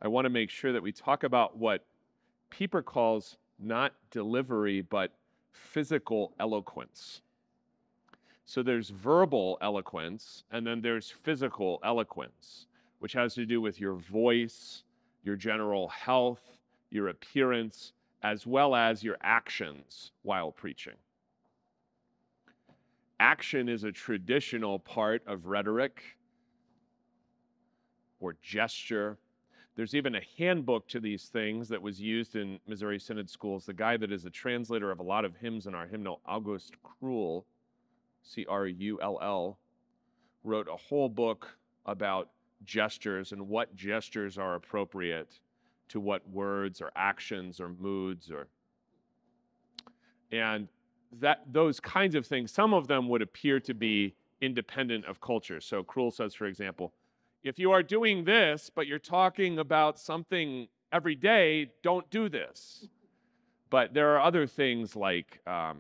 I want to make sure that we talk about what Pieper calls not delivery, but physical eloquence. So there's verbal eloquence, and then there's physical eloquence, which has to do with your voice, your general health, your appearance, as well as your actions while preaching. Action is a traditional part of rhetoric or gesture. There's even a handbook to these things that was used in Missouri Synod schools. The guy that is a translator of a lot of hymns in our hymnal, August Krull, C-R-U-L-L, wrote a whole book about gestures and what gestures are appropriate to what words or actions or moods and those kinds of things, some of them would appear to be independent of culture. So Krull says, for example, if you are doing this, but you're talking about something every day, don't do this. But there are other things like I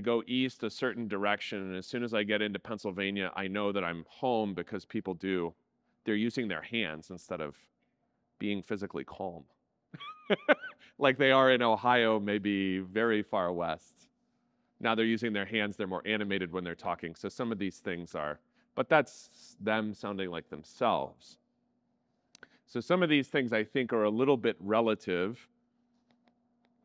go east a certain direction, and as soon as I get into Pennsylvania, I know that I'm home because they're using their hands instead of being physically calm. Like they are in Ohio, maybe very far west. Now they're using their hands, they're more animated when they're talking. So some of these things are, but that's them sounding like themselves. So some of these things I think are a little bit relative.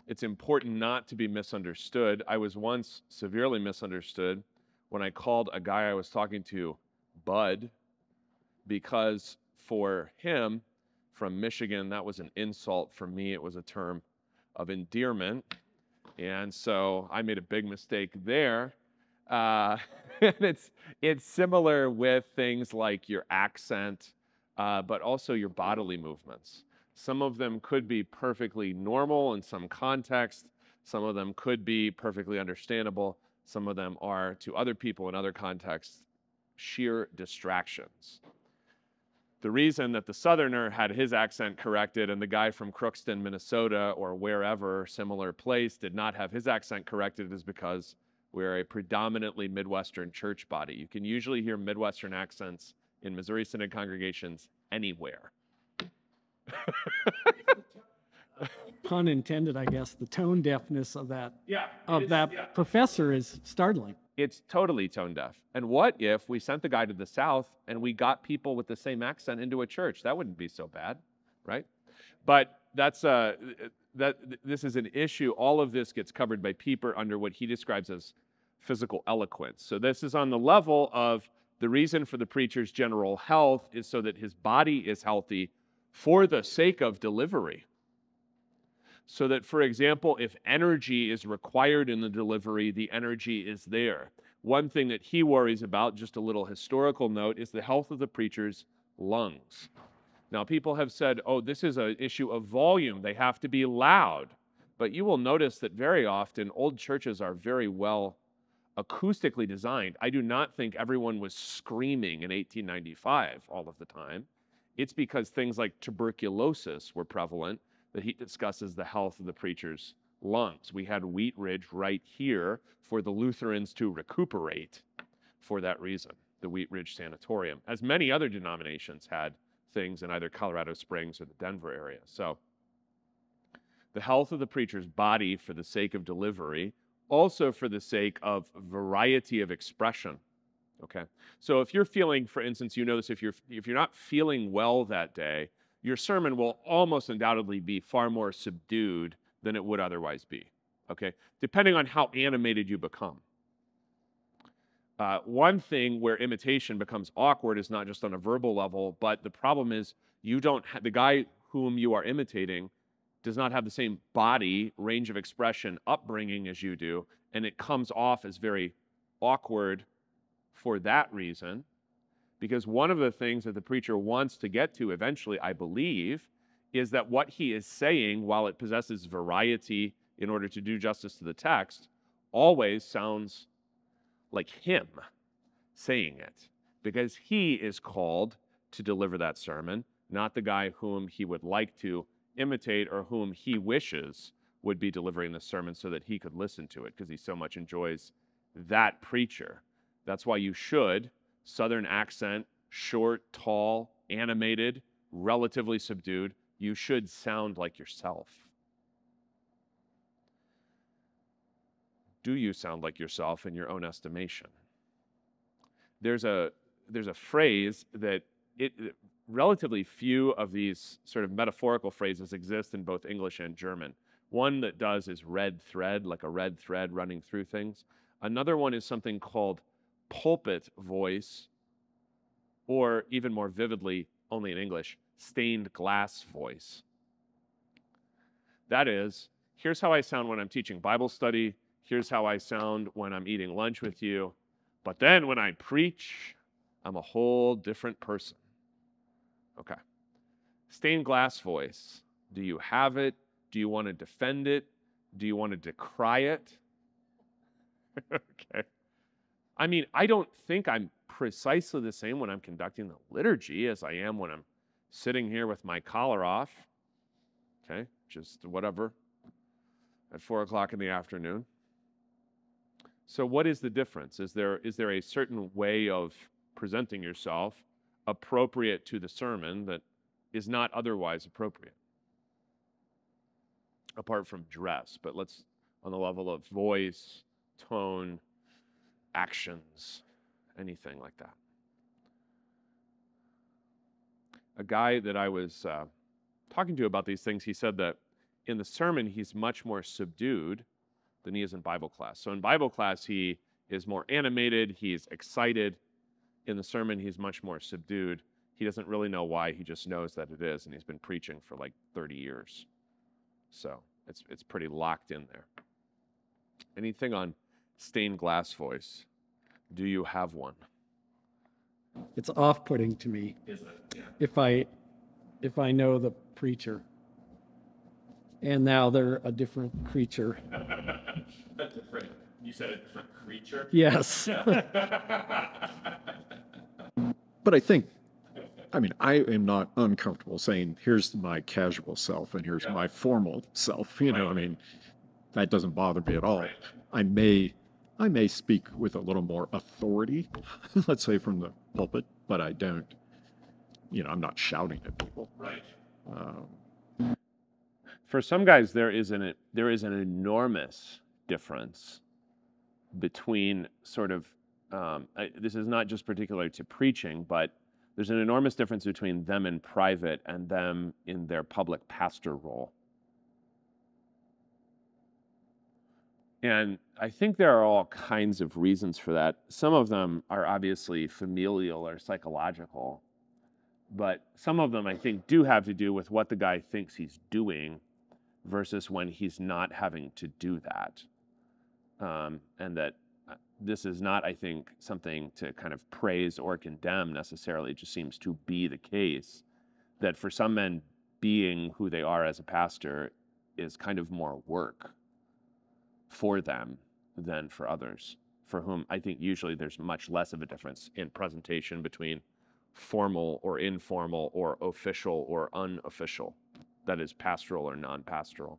It's important not to be misunderstood. I was once severely misunderstood when I called a guy I was talking to Bud, because for him, from Michigan, that was an insult. For me, it was a term of endearment. And so I made a big mistake there. And it's similar with things like your accent, but also your bodily movements. Some of them could be perfectly normal in some context. Some of them could be perfectly understandable. Some of them are, to other people in other contexts, sheer distractions. The reason that the Southerner had his accent corrected and the guy from Crookston, Minnesota, or wherever, similar place, did not have his accent corrected is because we're a predominantly Midwestern church body. You can usually hear Midwestern accents in Missouri Synod congregations anywhere. Pun intended, I guess. The tone deafness of that professor is startling. It's totally tone deaf. And what if we sent the guy to the South and we got people with the same accent into a church? That wouldn't be so bad, right? But this is an issue. All of this gets covered by Pieper under what he describes as physical eloquence. So this is on the level of the reason for the preacher's general health is so that his body is healthy for the sake of delivery. So that, for example, if energy is required in the delivery, the energy is there. One thing that he worries about, just a little historical note, is the health of the preacher's lungs. Now, people have said, oh, this is an issue of volume. They have to be loud. But you will notice that very often old churches are very well acoustically designed. I do not think everyone was screaming in 1895 all of the time. It's because things like tuberculosis were prevalent that he discusses the health of the preacher's lungs. We had Wheat Ridge right here for the Lutherans to recuperate for that reason, the Wheat Ridge Sanatorium, as many other denominations had things in either Colorado Springs or the Denver area. So the health of the preacher's body for the sake of delivery, also for the sake of variety of expression. Okay, so if you're feeling, for instance, you notice if you're not feeling well that day, your sermon will almost undoubtedly be far more subdued than it would otherwise be, okay? Depending on how animated you become. One thing where imitation becomes awkward is not just on a verbal level, but the problem is the guy whom you are imitating does not have the same body, range of expression, upbringing as you do, and it comes off as very awkward for that reason. Because one of the things that the preacher wants to get to eventually, I believe, is that what he is saying, while it possesses variety in order to do justice to the text, always sounds like him saying it. Because he is called to deliver that sermon, not the guy whom he would like to imitate or whom he wishes would be delivering the sermon so that he could listen to it, because he so much enjoys that preacher. That's why you should. Southern accent, short, tall, animated, relatively subdued, you should sound like yourself. Do you sound like yourself in your own estimation? There's a phrase that relatively few of these sort of metaphorical phrases exist in both English and German. One that does is red thread, like a red thread running through things. Another one is something called pulpit voice, or even more vividly, only in English, stained glass voice. That is, here's how I sound when I'm teaching Bible study. Here's how I sound when I'm eating lunch with you. But then when I preach, I'm a whole different person. Okay. Stained glass voice. Do you have it? Do you want to defend it? Do you want to decry it? Okay. I mean, I don't think I'm precisely the same when I'm conducting the liturgy as I am when I'm sitting here with my collar off. Okay, just whatever, at 4 o'clock in the afternoon. So what is the difference? Is there a certain way of presenting yourself appropriate to the sermon that is not otherwise appropriate? Apart from dress, but let's, on the level of voice, tone, actions, anything like that. A guy that I was talking to about these things, he said that in the sermon, he's much more subdued than he is in Bible class. So in Bible class, he is more animated, he's excited. In the sermon, he's much more subdued. He doesn't really know why, he just knows that it is, and he's been preaching for like 30 years. So it's pretty locked in there. Anything on stained glass voice? Do you have one? It's off-putting to me. Is it? Yeah. If I know the preacher, and now they're a different creature. A different. You said a different creature? Yes. But I think, I mean, I am not uncomfortable saying, here's my casual self and here's my formal self. You know, I mean, that doesn't bother me at all. Right. I may speak with a little more authority, let's say from the pulpit, but I don't, you know, I'm not shouting at people. Right. For some guys, there is an enormous difference between sort of, this is not just particular to preaching, but there's an enormous difference between them in private and them in their public pastor role. And I think there are all kinds of reasons for that. Some of them are obviously familial or psychological, but some of them I think do have to do with what the guy thinks he's doing versus when he's not having to do that. And that this is not, I think, something to kind of praise or condemn necessarily. It just seems to be the case that for some men, being who they are as a pastor is kind of more work for them than for others, for whom I think usually there's much less of a difference in presentation between formal or informal or official or unofficial, that is pastoral or non-pastoral.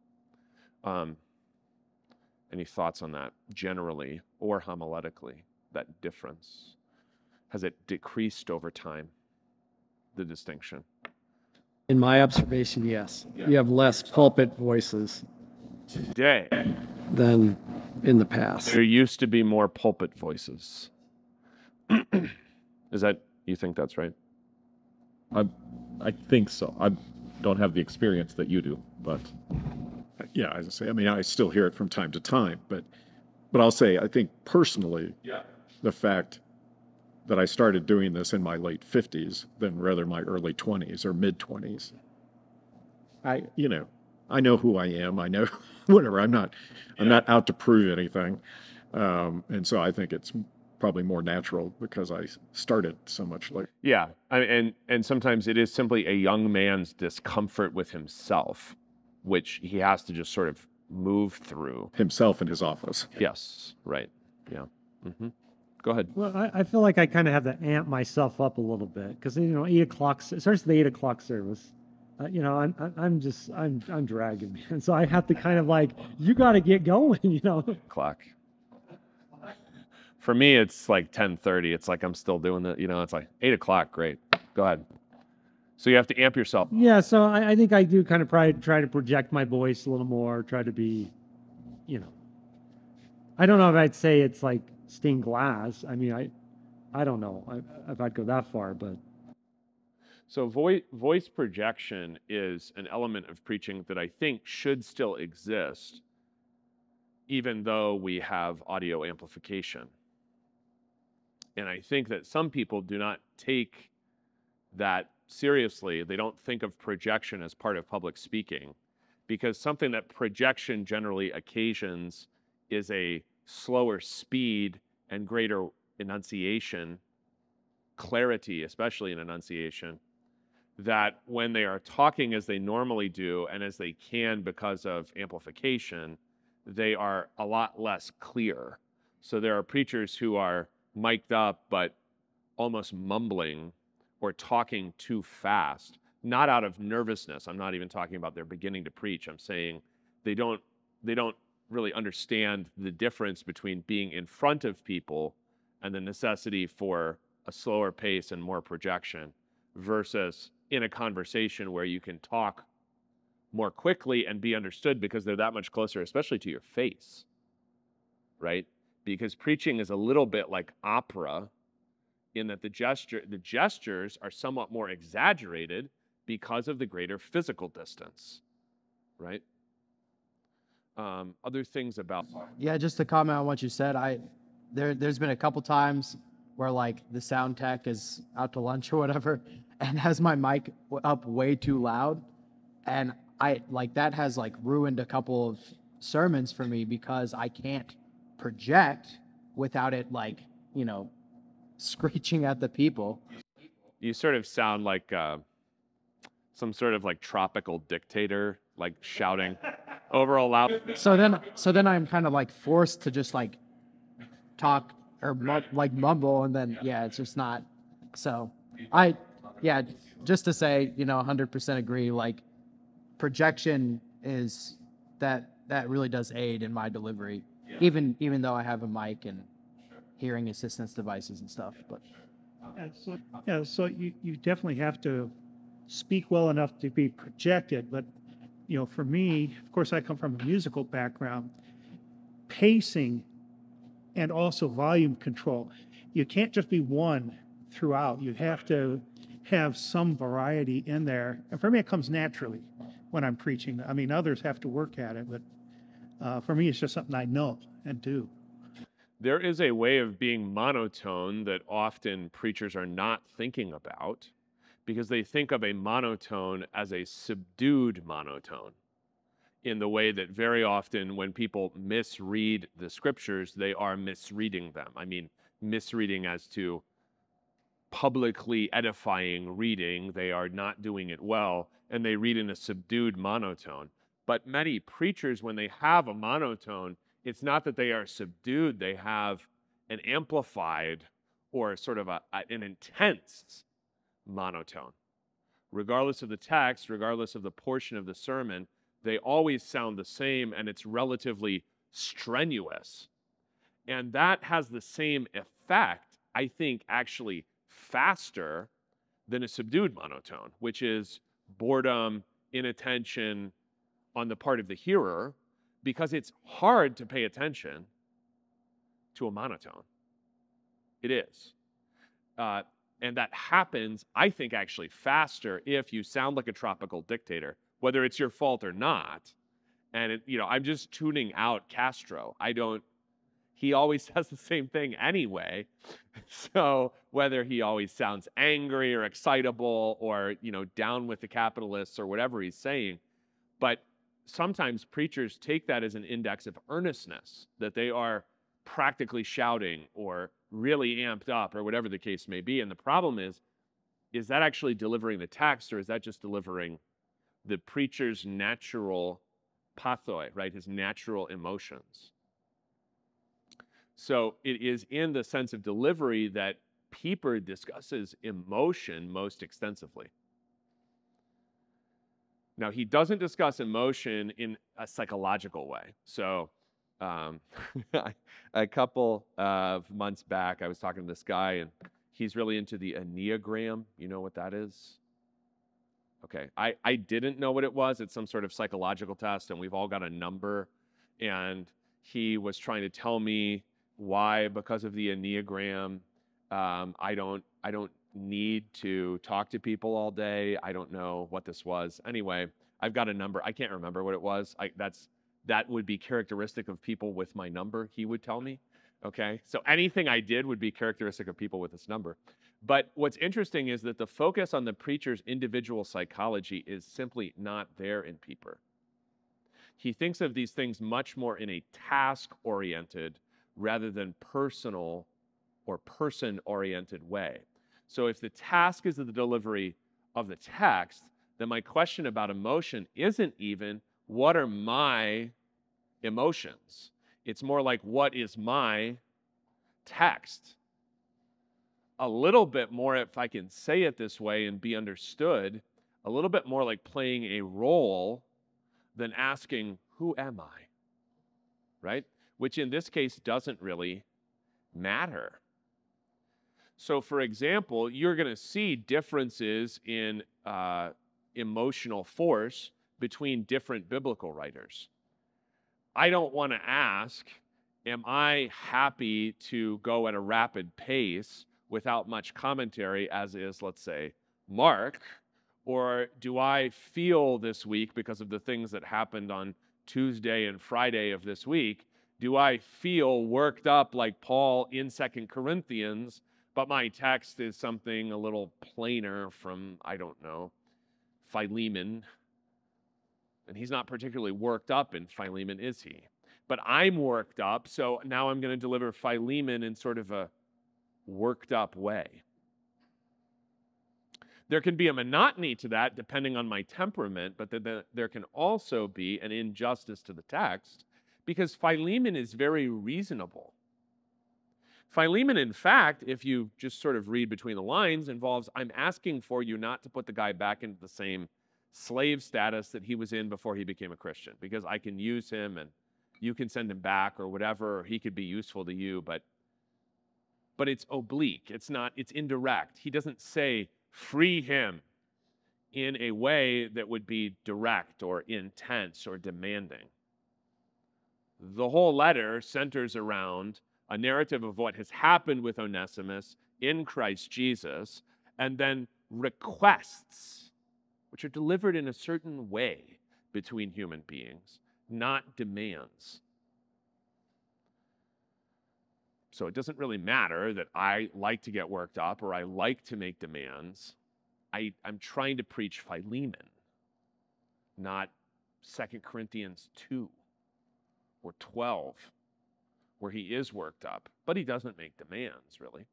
Any thoughts on that generally or homiletically, that difference? Has it decreased over time, the distinction? In my observation, yes. You have less pulpit voices Today, than in the past. there used to be more pulpit voices. Is that, you think that's right? I think so. I don't have the experience that you do, but yeah, as I say, I mean, I still hear it from time to time, but I'll say, I think personally, the fact that I started doing this in my late 50s than rather my early 20s or mid 20s, I know who I am. I know whatever. I'm not out to prove anything. And so I think it's probably more natural because I started so much later. Yeah, and sometimes it is simply a young man's discomfort with himself, which he has to just sort of move through. Himself in his office. Yes, right. Yeah. Mm-hmm. Go ahead. Well, I feel like I kind of have to amp myself up a little bit because 8 o'clock, it starts the 8 o'clock service. I'm dragging, and so I have to kind of like, you got to get going, Clock. For me, it's like 10:30. It's like I'm still doing the, it's like 8 o'clock. Great. Go ahead. So you have to amp yourself. Yeah, so I think I do kind of probably try to project my voice a little more, try to be, you know, I don't know if I'd say it's like stained glass. I mean, I don't know if I'd go that far, but. So voice projection is an element of preaching that I think should still exist, even though we have audio amplification. And I think that some people do not take that seriously. They don't think of projection as part of public speaking, because something that projection generally occasions is a slower speed and greater enunciation, clarity, especially in enunciation, that when they are talking as they normally do and as they can because of amplification, they are a lot less clear. So there are preachers who are mic'd up but almost mumbling or talking too fast, not out of nervousness. I'm not even talking about they're beginning to preach. I'm saying they don't really understand the difference between being in front of people and the necessity for a slower pace and more projection versus in a conversation where you can talk more quickly and be understood because they're that much closer, especially to your face, right? Because preaching is a little bit like opera in that the gestures are somewhat more exaggerated because of the greater physical distance, right? Other things about... Yeah, just to comment on what you said, there's been a couple times where like the sound tech is out to lunch or whatever and has my mic up way too loud, and I like that has like ruined a couple of sermons for me because I can't project without it like, you know, screeching at the people. You sort of sound like some sort of like tropical dictator, like shouting over a loud... So then I'm kind of like forced to just like talk or like mumble, and then yeah, it's just not. So yeah, just to say, you know, 100% agree. Like projection is that really does aid in my delivery, even though I have a mic and hearing assistance devices and stuff. But so you definitely have to speak well enough to be projected. But you know, for me, of course, I come from a musical background. Pacing and also volume control. You can't just be one throughout. You have to have some variety in there. And for me, it comes naturally when I'm preaching. I mean, others have to work at it, but for me, it's just something I know and do. There is a way of being monotone that often preachers are not thinking about because they think of a monotone as a subdued monotone, in the way that very often when people misread the scriptures, they are misreading them. I mean, misreading as to publicly edifying reading, they are not doing it well, and they read in a subdued monotone. But many preachers, when they have a monotone, it's not that they are subdued, they have an amplified or sort of an intense monotone. Regardless of the text, regardless of the portion of the sermon, they always sound the same, and it's relatively strenuous. And that has the same effect, I think, actually faster than a subdued monotone, which is boredom, inattention on the part of the hearer, because it's hard to pay attention to a monotone. It is. And that happens, I think, actually faster if you sound like a tropical dictator, whether it's your fault or not. And, I'm just tuning out Castro. He always says the same thing anyway. So whether he always sounds angry or excitable or, down with the capitalists or whatever he's saying, but sometimes preachers take that as an index of earnestness, that they are practically shouting or really amped up or whatever the case may be. And the problem is that actually delivering the text, or is that just delivering the preacher's natural pathoi, right? His natural emotions. So it is in the sense of delivery that Pieper discusses emotion most extensively. Now, he doesn't discuss emotion in a psychological way. So a couple of months back, I was talking to this guy, and he's really into the Enneagram. You know what that is? Okay. I didn't know what it was. It's some sort of psychological test, and we've all got a number. And he was trying to tell me why, because of the Enneagram, I don't need to talk to people all day. I don't know what this was. Anyway, I've got a number. I can't remember what it was. That would be characteristic of people with my number, he would tell me. Okay, so anything I did would be characteristic of people with this number. But what's interesting is that the focus on the preacher's individual psychology is simply not there in Pieper. He thinks of these things much more in a task-oriented rather than personal or person-oriented way. So if the task is the delivery of the text, then my question about emotion isn't even, what are my emotions? It's more like, what is my text? A little bit more, if I can say it this way and be understood, a little bit more like playing a role than asking, who am I? Right? Which in this case doesn't really matter. So for example, you're going to see differences in emotional force between different biblical writers. I don't want to ask, am I happy to go at a rapid pace without much commentary, as is, let's say, Mark? Or do I feel this week, because of the things that happened on Tuesday and Friday of this week, do I feel worked up like Paul in 2 Corinthians, but my text is something a little plainer from, I don't know, Philemon? And he's not particularly worked up in Philemon, is he? But I'm worked up, so now I'm going to deliver Philemon in sort of a worked up way. There can be a monotony to that depending on my temperament, but there can also be an injustice to the text because Philemon is very reasonable. Philemon, in fact, if you just sort of read between the lines, involves, I'm asking for you not to put the guy back into the same slave status that he was in before he became a Christian, because I can use him and you can send him back or whatever, or he could be useful to you, but it's oblique. It's indirect. He doesn't say, free him in a way that would be direct or intense or demanding. The whole letter centers around a narrative of what has happened with Onesimus in Christ Jesus, and then requests, which are delivered in a certain way between human beings, not demands. So it doesn't really matter that I like to get worked up or I like to make demands. I'm trying to preach Philemon, not 2 Corinthians 2 or 12, where he is worked up, but he doesn't make demands, really.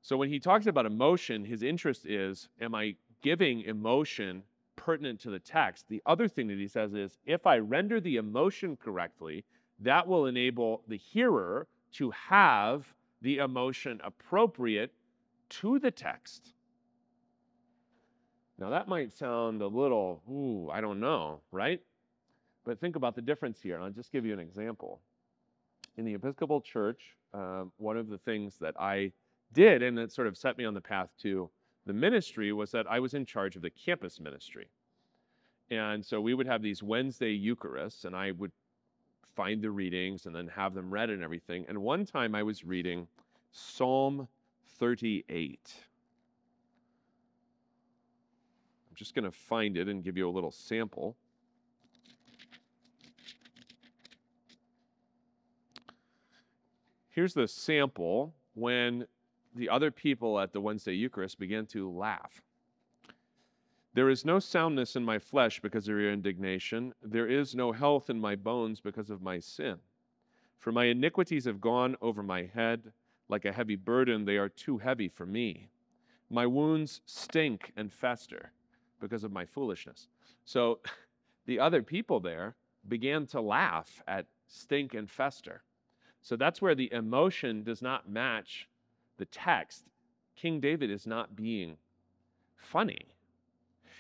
So when he talks about emotion, his interest is, am I giving emotion pertinent to the text? The other thing that he says is, if I render the emotion correctly, that will enable the hearer to have the emotion appropriate to the text. Now that might sound a little, I don't know, right? But think about the difference here, and I'll just give you an example. In the Episcopal Church, one of the things that I did, and it sort of set me on the path to the ministry, was that I was in charge of the campus ministry. And so we would have these Wednesday Eucharists, and I would find the readings and then have them read and everything. And one time I was reading Psalm 38. I'm just going to find it and give you a little sample. Here's the sample when the other people at the Wednesday Eucharist began to laugh. There is no soundness in my flesh because of your indignation. There is no health in my bones because of my sin. For my iniquities have gone over my head. Like a heavy burden, they are too heavy for me. My wounds stink and fester because of my foolishness. So the other people there began to laugh at stink and fester. So that's where the emotion does not match the text. King David is not being funny.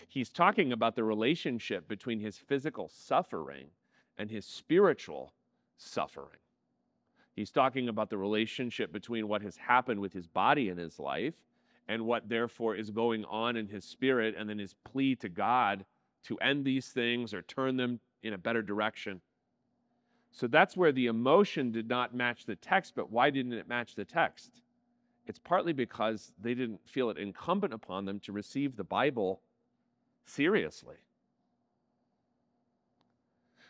He's talking about the relationship between his physical suffering and his spiritual suffering. He's talking about the relationship between what has happened with his body in his life and what therefore is going on in his spirit, and then his plea to God to end these things or turn them in a better direction. So that's where the emotion did not match the text, but why didn't it match the text? It's partly because they didn't feel it incumbent upon them to receive the Bible seriously.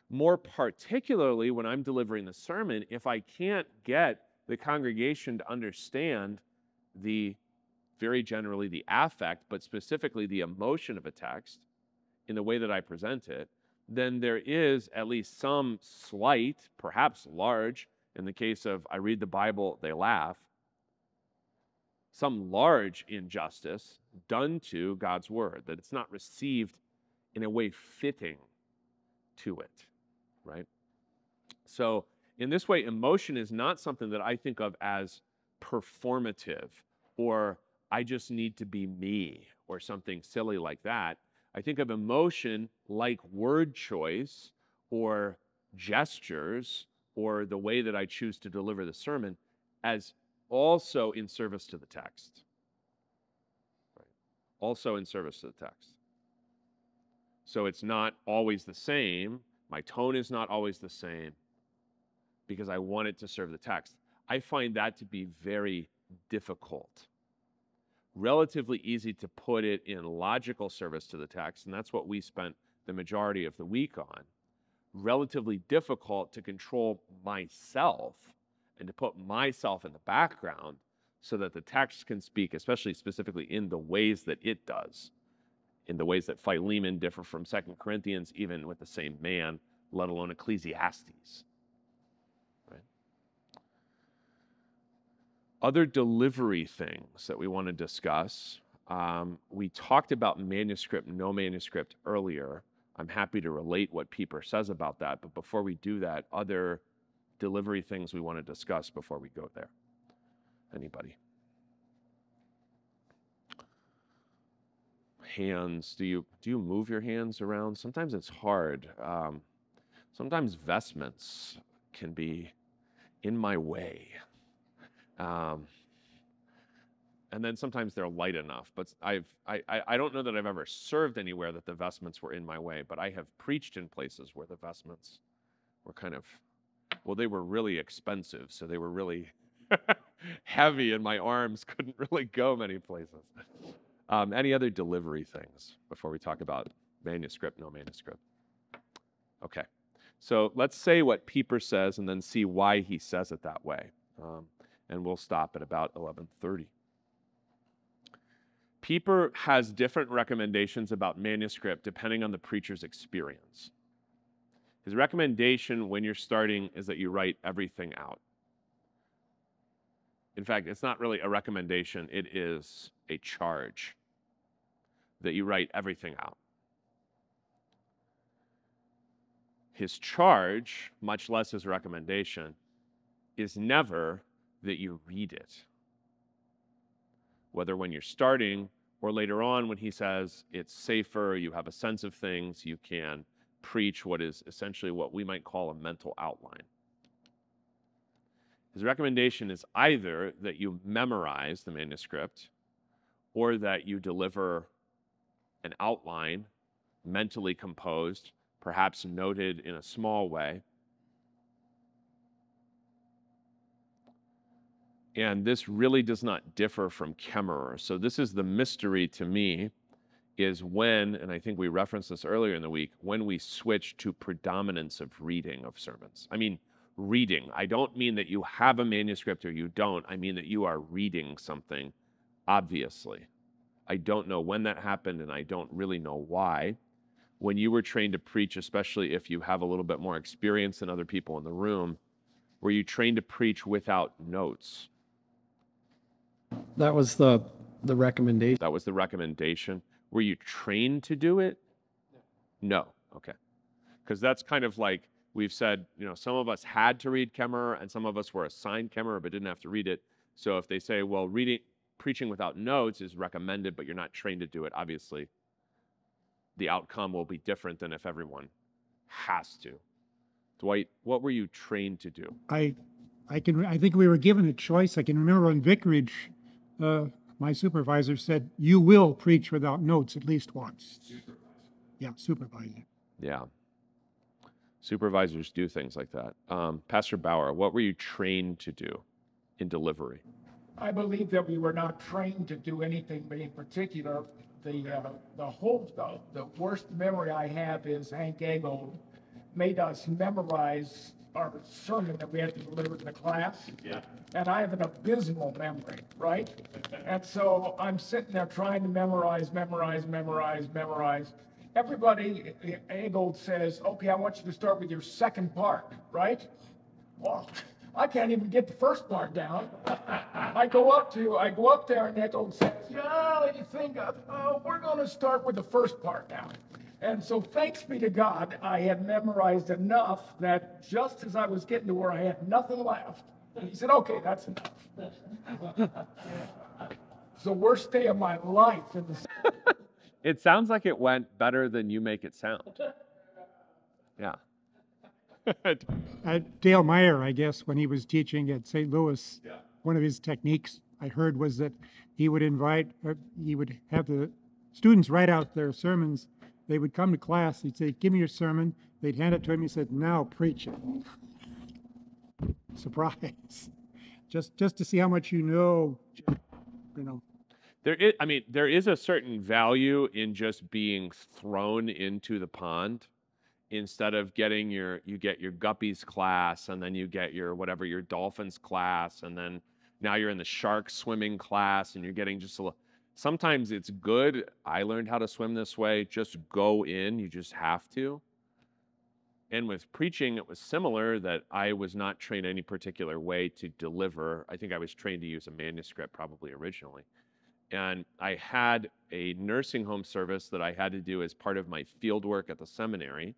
More particularly, when I'm delivering the sermon, if I can't get the congregation to understand very generally the affect, but specifically the emotion of a text in the way that I present it, then there is at least some slight, perhaps large, in the case of I read the Bible, they laugh, some large injustice done to God's word, that it's not received in a way fitting to it, right? So in this way, emotion is not something that I think of as performative or I just need to be me or something silly like that. I think of emotion like word choice or gestures or the way that I choose to deliver the sermon as also in service to the text. Right? Also in service to the text. So it's not always the same. My tone is not always the same because I want it to serve the text. I find that to be very difficult. Relatively easy to put it in logical service to the text, and that's what we spent the majority of the week on. Relatively difficult to control myself and to put myself in the background so that the text can speak, especially specifically in the ways that it does, in the ways that Philemon differ from 2 Corinthians, even with the same man, let alone Ecclesiastes. Right? Other delivery things that we want to discuss. We talked about manuscript, no manuscript earlier. I'm happy to relate what Pieper says about that, but before we do that, other delivery things we want to discuss before we go there. Anybody? Hands, do you move your hands around? Sometimes it's hard. Sometimes vestments can be in my way. And then sometimes they're light enough, but I don't know that I've ever served anywhere that the vestments were in my way, but I have preached in places where the vestments were kind of, well, they were really expensive, so they were really heavy and my arms couldn't really go many places. Any other delivery things before we talk about manuscript, no manuscript? Okay, so let's say what Pieper says and then see why he says it that way. And we'll stop at about 11:30. Pieper has different recommendations about manuscript depending on the preacher's experience. His recommendation when you're starting is that you write everything out. In fact, it's not really a recommendation, it is a charge that you write everything out. His charge, much less his recommendation, is never that you read it. Whether when you're starting or later on when he says it's safer, you have a sense of things, you can preach what is essentially what we might call a mental outline. His recommendation is either that you memorize the manuscript or that you deliver an outline mentally composed, perhaps noted in a small way. And this really does not differ from Kemmerer. So this is the mystery to me, is when, and I think we referenced this earlier in the week, when we switch to predominance of reading of sermons. I mean, reading. I don't mean that you have a manuscript or you don't. I mean that you are reading something, obviously. I don't know when that happened, and I don't really know why. When you were trained to preach, especially if you have a little bit more experience than other people in the room, were you trained to preach without notes? That was the recommendation. That was the recommendation. Were you trained to do it? No. Okay. Because that's kind of like we've said, some of us had to read Kemmerer and some of us were assigned Kemmerer but didn't have to read it. So if they say, well, preaching without notes is recommended, but you're not trained to do it, obviously the outcome will be different than if everyone has to. Dwight, what were you trained to do? I think we were given a choice. I can remember in vicarage, My supervisor said, you will preach without notes at least once. Yeah, supervisor. Yeah. Supervisors do things like that. Pastor Bauer, what were you trained to do in delivery? I believe that we were not trained to do anything in particular. The worst memory I have is Hank Eggold made us memorize our sermon that we had to deliver to the class. Yeah. And I have an abysmal memory, right? And so I'm sitting there trying to memorize. Everybody, Eggold says, okay, I want you to start with your second part, right? Well, I can't even get the first part down. I go up there and Eggold says, yeah, you think, we're going to start with the first part now. And so thanks be to God, I had memorized enough that just as I was getting to where I had nothing left, he said, okay, that's enough. It's the worst day of my life. It sounds like it went better than you make it sound. Yeah. Dale Meyer, I guess, when he was teaching at St. Louis, one of his techniques I heard was that he would have the students write out their sermons. They would come to class, he'd say, give me your sermon. They'd hand it to him, he said, now preach it. Surprise. Just to see how much you know. There is a certain value in just being thrown into the pond instead of you get your guppies class, and then you get your dolphins class, and then now you're in the shark swimming class, and you're getting just a little. Sometimes it's good. I learned how to swim this way. Just go in. You just have to. And with preaching, it was similar, that I was not trained any particular way to deliver. I think I was trained to use a manuscript probably originally. And I had a nursing home service that I had to do as part of my field work at the seminary.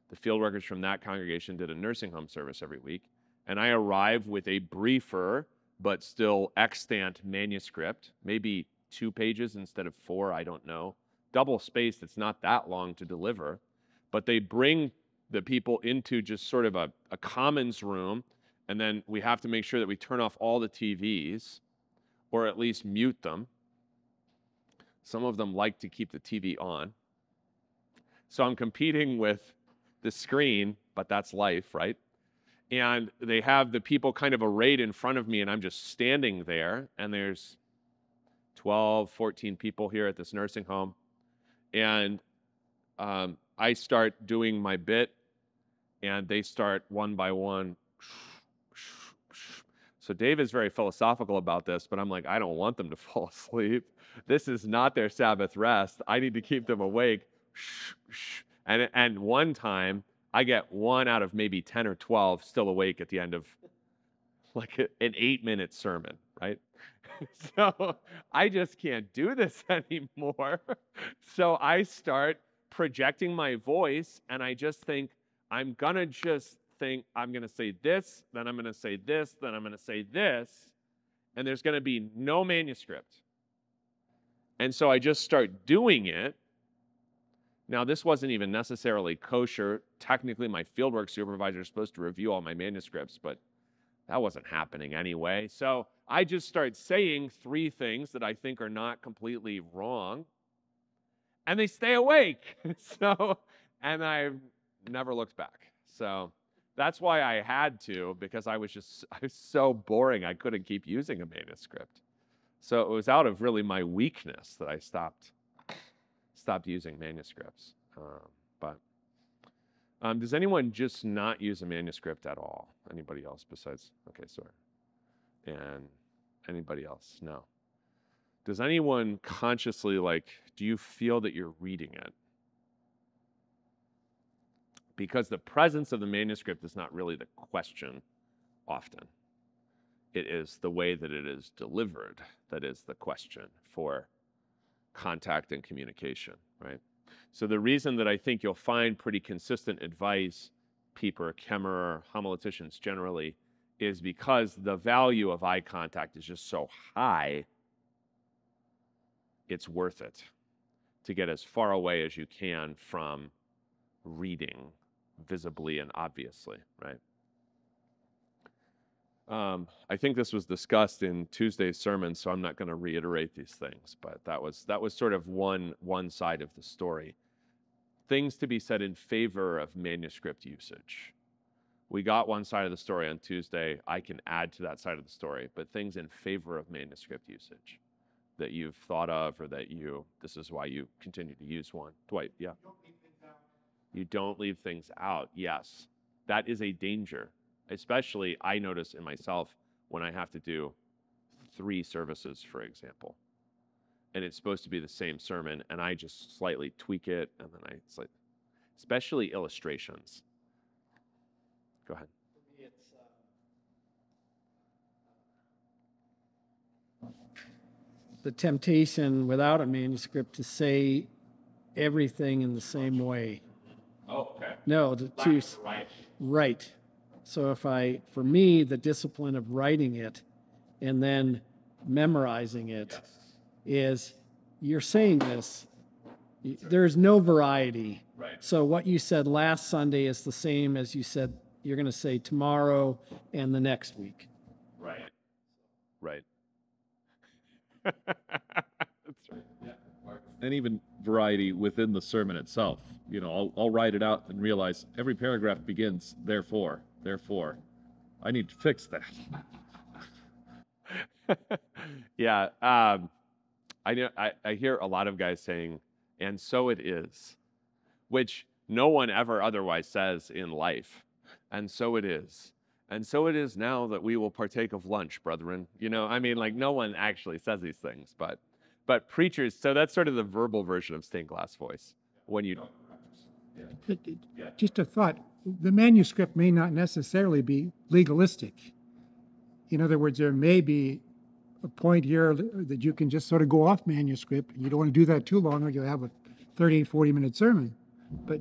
The field workers from that congregation did a nursing home service every week. And I arrived with a briefer, but still extant manuscript, maybe 2 pages instead of 4, I don't know. Double spaced, it's not that long to deliver. But they bring the people into just sort of a commons room, and then we have to make sure that we turn off all the TVs, or at least mute them. Some of them like to keep the TV on. So I'm competing with the screen, but that's life, right? And they have the people kind of arrayed in front of me, and I'm just standing there, and there's 12, 14 people here at this nursing home. And I start doing my bit, and they start one by one. So Dave is very philosophical about this, but I'm like, I don't want them to fall asleep. This is not their Sabbath rest. I need to keep them awake. And one time, I get 1 out of maybe 10 or 12 still awake at the end of like an 8-minute sermon, right? So I just can't do this anymore. So I start projecting my voice, and I just think, I'm going to say this, then I'm going to say this, then I'm going to say this, and there's going to be no manuscript. And so I just start doing it. Now, this wasn't even necessarily kosher. Technically, my fieldwork supervisor is supposed to review all my manuscripts, but that wasn't happening anyway. So I just start saying 3 things that I think are not completely wrong, and they stay awake. And I've never looked back. So that's why I had to, because I was so boring, I couldn't keep using a manuscript. So it was out of really my weakness that I stopped using manuscripts. Does anyone just not use a manuscript at all? Anybody else besides? Okay, sorry. And anybody else? No. Does anyone consciously, do you feel that you're reading it? Because the presence of the manuscript is not really the question often. It is the way that it is delivered that is the question for contact and communication, right? So the reason that I think you'll find pretty consistent advice, Pieper, Kemmerer, homileticians generally, is because the value of eye contact is just so high, it's worth it to get as far away as you can from reading visibly and obviously, right? I think this was discussed in Tuesday's sermon, so I'm not going to reiterate these things, but that was sort of one side of the story. Things to be said in favor of manuscript usage. We got one side of the story on Tuesday. I can add to that side of the story, but things in favor of manuscript usage that you've thought of, or that this is why you continue to use one. Dwight, yeah. You don't leave things out. Yes, that is a danger. Especially, I notice in myself when I have to do 3 services, for example, and it's supposed to be the same sermon, and I just slightly tweak it, and then especially illustrations. Go ahead. The temptation without a manuscript to say everything in the same way. Oh, okay. No, to choose. Right. So for me, the discipline of writing it and then memorizing it is, you're saying this, there's no variety. Right. So what you said last Sunday is the same as you said you're going to say tomorrow and the next week. Right. Right. That's right. Yeah. And even variety within the sermon itself. You know, I'll write it out and realize every paragraph begins, therefore. I need to fix that. Yeah. I know. I hear a lot of guys saying, "And so it is," which no one ever otherwise says in life. And so it is. And so it is now that we will partake of lunch, brethren. You know, I mean, like, no one actually says these things, but preachers. So that's sort of the verbal version of stained glass voice. When you Just a thought, the manuscript may not necessarily be legalistic. In other words, there may be a point here that you can just sort of go off manuscript. You don't want to do that too long, or you'll have a 30, 40-minute sermon. But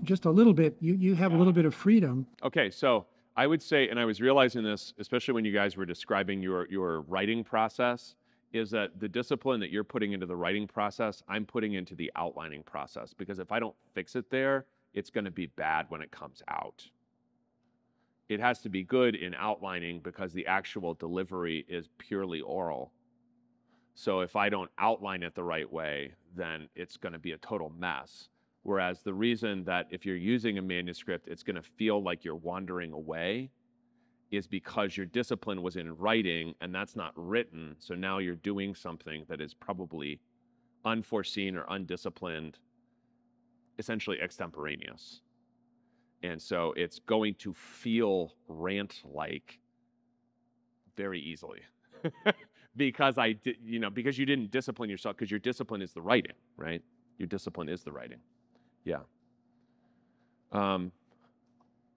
just a little bit, you have a little bit of freedom. Okay, so I would say, and I was realizing this, especially when you guys were describing your writing process, is that the discipline that you're putting into the writing process, I'm putting into the outlining process. Because if I don't fix it there, it's going to be bad when it comes out. It has to be good in outlining because the actual delivery is purely oral. So if I don't outline it the right way, then it's going to be a total mess. Whereas the reason that if you're using a manuscript, it's going to feel like you're wandering away is because your discipline was in writing and that's not written. So now you're doing something that is probably unforeseen or undisciplined, essentially extemporaneous. And so it's going to feel rant-like very easily because because you didn't discipline yourself, because your discipline is the writing, right? Your discipline is the writing. Yeah.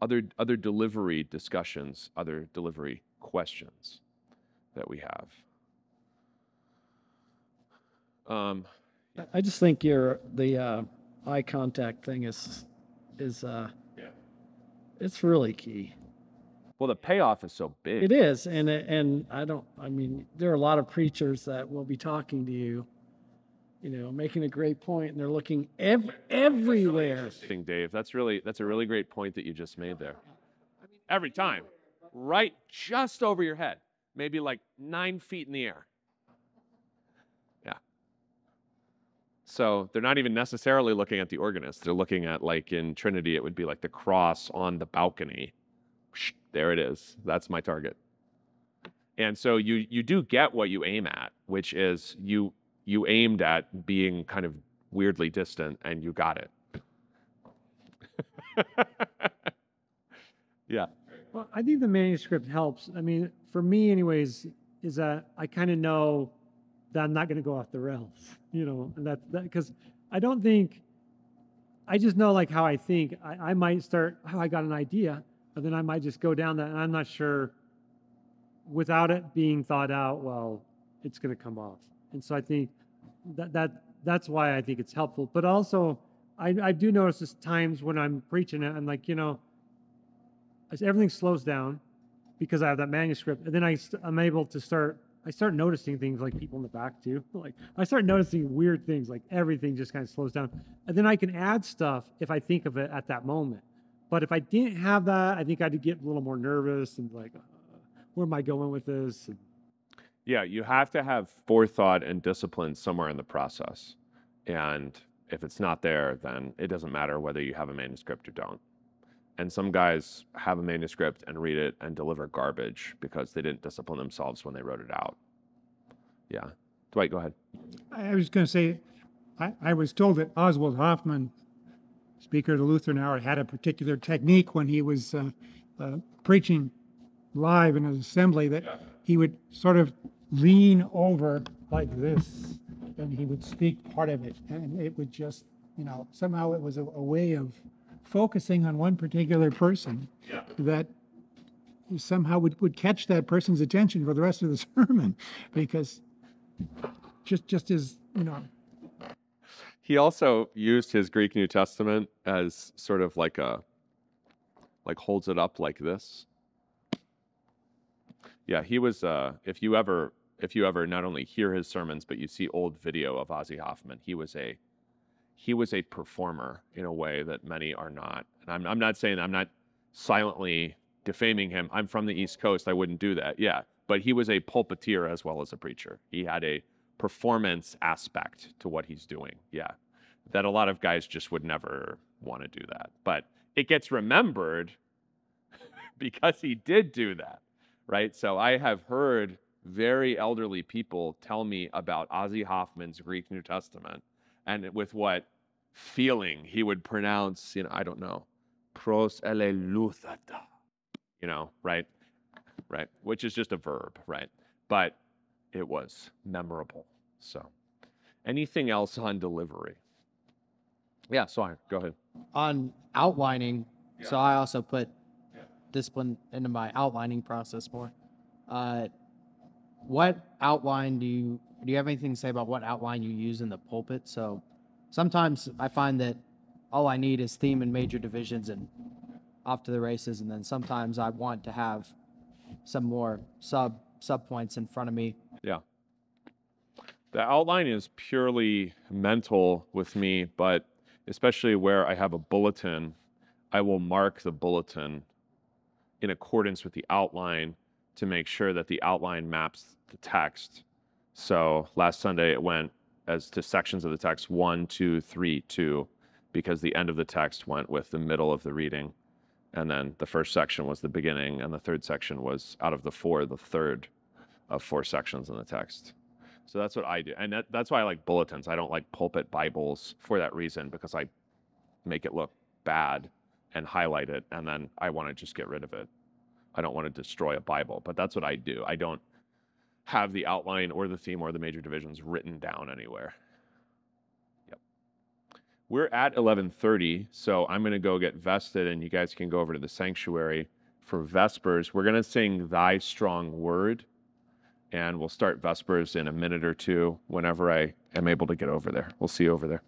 Other delivery discussions, other delivery questions that we have. I just think the eye contact thing is it's really key. Well, the payoff is so big. It is, and there are a lot of preachers that will be talking to you, making a great point, and they're looking everywhere. Dave, that's a really great point that you just made there. Every time, right just over your head, maybe like 9 feet in the air. Yeah. So they're not even necessarily looking at the organist. They're looking at, like in Trinity, it would be like the cross on the balcony. There it is. That's my target. And so you do get what you aim at, which is you aimed at being kind of weirdly distant, and you got it. Yeah. Well, I think the manuscript helps. I mean, for me anyways, is that I kind of know that I'm not going to go off the rails, and that because I don't think, I just know like how I think. I might start, I got an idea, but then I might just go down that, and I'm not sure without it being thought out, well, it's going to come off. And so I think that's why I think it's helpful. But also, I do notice there's times when I'm preaching it, I'm like, as everything slows down because I have that manuscript, and then I'm able to start noticing things like people in the back too. Like I start noticing weird things, like everything just kind of slows down. And then I can add stuff if I think of it at that moment. But if I didn't have that, I think I'd get a little more nervous and like, where am I going with this? Yeah, you have to have forethought and discipline somewhere in the process. And if it's not there, then it doesn't matter whether you have a manuscript or don't. And some guys have a manuscript and read it and deliver garbage because they didn't discipline themselves when they wrote it out. Yeah. Dwight, go ahead. I was going to say, I was told that Oswald Hoffman, Speaker of the Lutheran Hour, had a particular technique when he was preaching live in an assembly, that he would sort of lean over like this, and he would speak part of it, and it would just, somehow it was a way of focusing on one particular person that somehow would catch that person's attention for the rest of the sermon, because just as, He also used his Greek New Testament as sort of like holds it up like this. Yeah, he was, if you ever not only hear his sermons, but you see old video of Ozzy Hoffman, he was a performer in a way that many are not. And I'm not saying, I'm not silently defaming him. I'm from the East Coast. I wouldn't do that. Yeah. But he was a pulpiteer as well as a preacher. He had a performance aspect to what he's doing. Yeah. That a lot of guys just would never want to do that. But it gets remembered because he did do that, right? So I have heard very elderly people tell me about Ozzy Hoffman's Greek New Testament and with what feeling he would pronounce, I don't know, pros eleluthata, right? Right, which is just a verb, right? But it was memorable. So anything else on delivery? Yeah, sorry, go ahead. On outlining, so I also put discipline into my outlining process more. What outline do you have anything to say about what outline you use in the pulpit? So sometimes I find that all I need is theme and major divisions and off to the races, and then sometimes I want to have some more sub points in front of me. Yeah. The outline is purely mental with me, but especially where I have a bulletin, I will mark the bulletin in accordance with the outline to make sure that the outline maps the text. So last Sunday it went as to sections of the text 1, 2, 3, 2, because the end of the text went with the middle of the reading. And then the first section was the beginning, and the third section was out of the four, the third of four sections in the text. So that's what I do. And that's why I like bulletins. I don't like pulpit Bibles for that reason, because I make it look bad and highlight it, and then I want to just get rid of it. I don't want to destroy a Bible, but that's what I do. I don't have the outline or the theme or the major divisions written down anywhere. Yep. We're at 11:30, so I'm going to go get vested, and you guys can go over to the sanctuary for Vespers. We're going to sing Thy Strong Word, and we'll start Vespers in a minute or two whenever I am able to get over there. We'll see you over there.